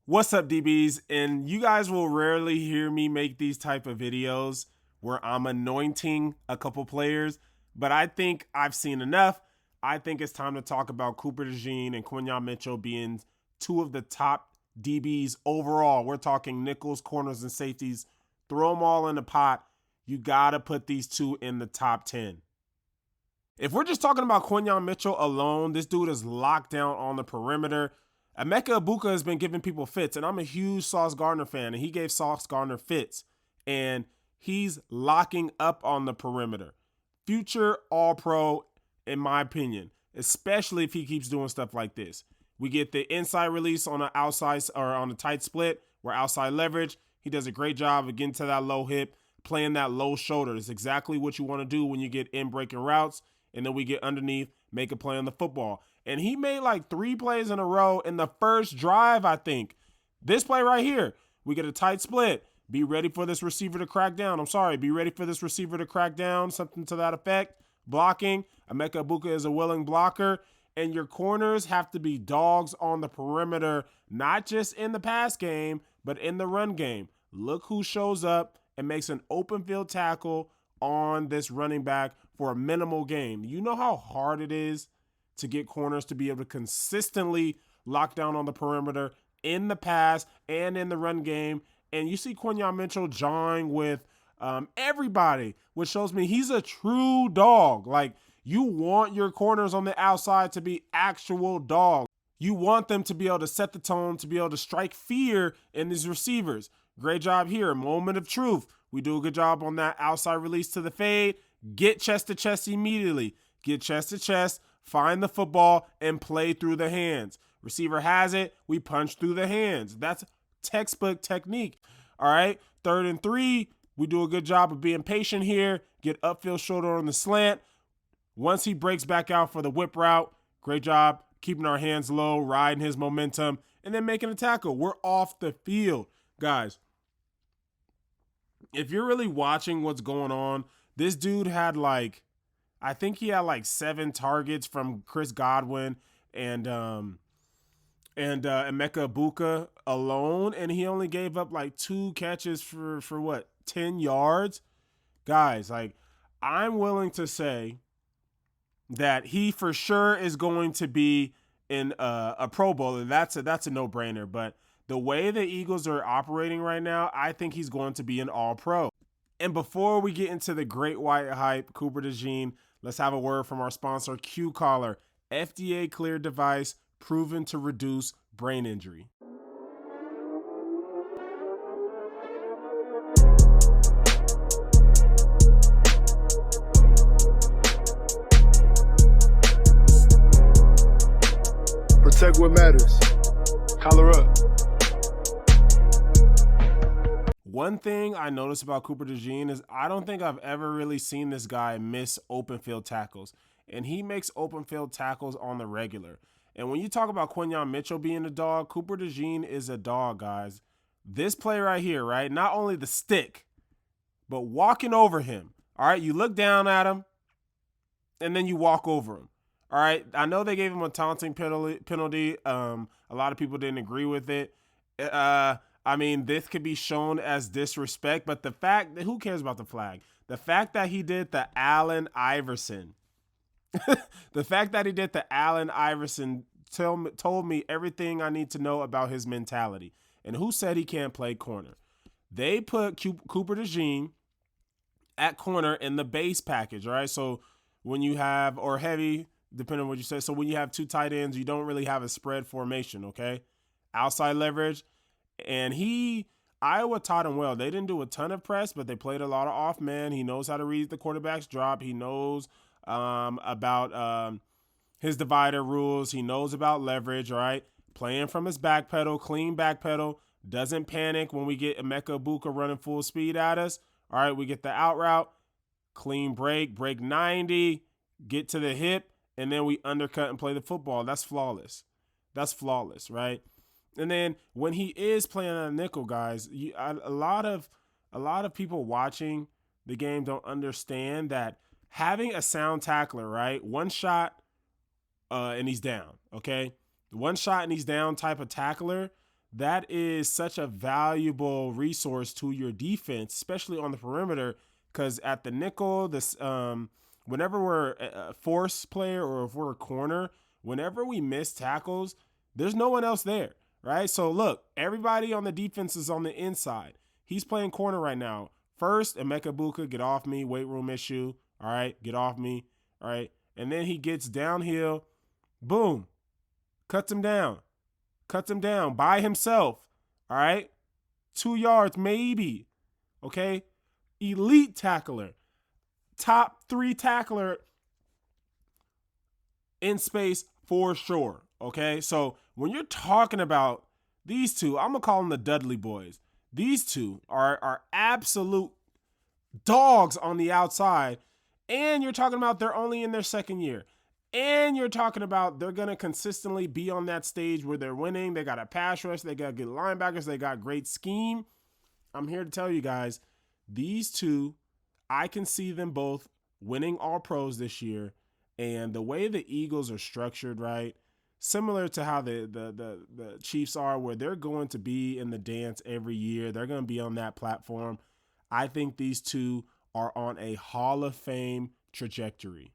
What's up, DBs? And you guys will rarely hear me make these type of videos where I'm anointing a couple players, but I think I've seen enough. I think it's time to talk about Cooper DeJean and Quinyon Mitchell being two of the top DBs overall. We're talking nickels, corners, and safeties. Throw them all in the pot. You got to put these two in the top 10. If we're just talking about Quinyon Mitchell alone, this dude is locked down on the perimeter. Emeka Egbuka has been giving people fits, and I'm a huge Sauce Gardner fan, and he gave Sauce Gardner fits, and he's locking up on the perimeter. Future All-Pro, in my opinion, especially if he keeps doing stuff like this. We get the inside release on the outside or on the tight split, where outside leverage. He does a great job of getting to that low hip, playing that low shoulder. It's exactly what you want to do when you get in breaking routes, and then we get underneath, make a play on the football. And he made like 3 plays in a row in the first drive, I think. This play right here, we get a tight split. Be ready for this receiver to crack down. Be ready for this receiver to crack down, something to that effect. Blocking. Emeka Egbuka is a willing blocker. And your corners have to be dogs on the perimeter, not just in the pass game, but in the run game. Look who shows up and makes an open field tackle on this running back for a minimal gain. You know how hard it is to get corners to be able to consistently lock down on the perimeter in the pass and in the run game. And you see Quinyon Mitchell jawing with everybody, which shows me he's a true dog. Like, you want your corners on the outside to be actual dogs. You want them to be able to set the tone, to be able to strike fear in these receivers. Great job here. Moment of truth. We do a good job on that outside release to the fade. Get chest to chest immediately. Get chest to chest. Find the football and play through the hands. Receiver has it. We punch through the hands. That's textbook technique. All right. 3rd and 3. We do a good job of being patient here. Get upfield shoulder on the slant. Once he breaks back out for the whip route, great job keeping our hands low, riding his momentum, and then making a tackle. We're off the field. Guys, if you're really watching what's going on, this dude had I think he had 7 targets from Chris Godwin and Emeka Egbuka alone, and he only gave up 2 catches for what, 10 yards? Guys, I'm willing to say that he for sure is going to be in a Pro Bowl, and that's a no-brainer. But the way the Eagles are operating right now, I think he's going to be an All-Pro. And before we get into the great white hype, Cooper DeJean, let's have a word from our sponsor, Q-Collar, FDA-cleared device proven to reduce brain injury. Protect what matters. Collar up. One thing I noticed about Cooper DeJean is I don't think I've ever really seen this guy miss open field tackles. And he makes open field tackles on the regular. And when you talk about Quinyon Mitchell being a dog, Cooper DeJean is a dog, guys. This play right here, right? Not only the stick, but walking over him. All right, you look down at him, and then you walk over him. All right, I know they gave him a taunting penalty. A lot of people didn't agree with it. I mean, this could be shown as disrespect, but the fact that, who cares about the flag? The fact that he did the Allen Iverson, told me everything I need to know about his mentality. And who said he can't play corner? They put Cooper DeJean at corner in the base package, all right? So when you have, or heavy, depending on what you say. So when you have 2 tight ends, you don't really have a spread formation, okay? Outside leverage. And Iowa taught him well. They didn't do a ton of press, but they played a lot of off man. He knows how to read the quarterback's drop. He knows about his divider rules. He knows about leverage, right? Playing from his back pedal, clean back pedal. Doesn't panic when we get Emeka Egbuka running full speed at us. All right, we get the out route. Clean break 90, get to the hip, and then we undercut and play the football. That's flawless. Right? And then when he is playing on a nickel, guys, a lot of people watching the game don't understand that having a sound tackler, right? One shot and he's down, okay? One shot and he's down type of tackler, that is such a valuable resource to your defense, especially on the perimeter. Because at the nickel, whenever we're a force player or if we're a corner, whenever we miss tackles, there's no one else there, right? So look, everybody on the defense is on the inside. He's playing corner right now. First, Emeka Buka, get off me, weight room issue. All right, get off me. All right. And then he gets downhill, boom, cuts him down by himself. All right. 2 yards, maybe. Okay. Elite tackler, top 3 tackler in space for sure. Okay. So when you're talking about these two, I'm going to call them the Dudley boys. These two are absolute dogs on the outside. And you're talking about they're only in their second year. And you're talking about they're going to consistently be on that stage where they're winning. They got a pass rush. They got good linebackers. They got great scheme. I'm here to tell you guys, these two, I can see them both winning all pros this year. And the way the Eagles are structured, right, similar to how the Chiefs are, where they're going to be in the dance every year. They're going to be on that platform. I think these two are on a Hall of Fame trajectory.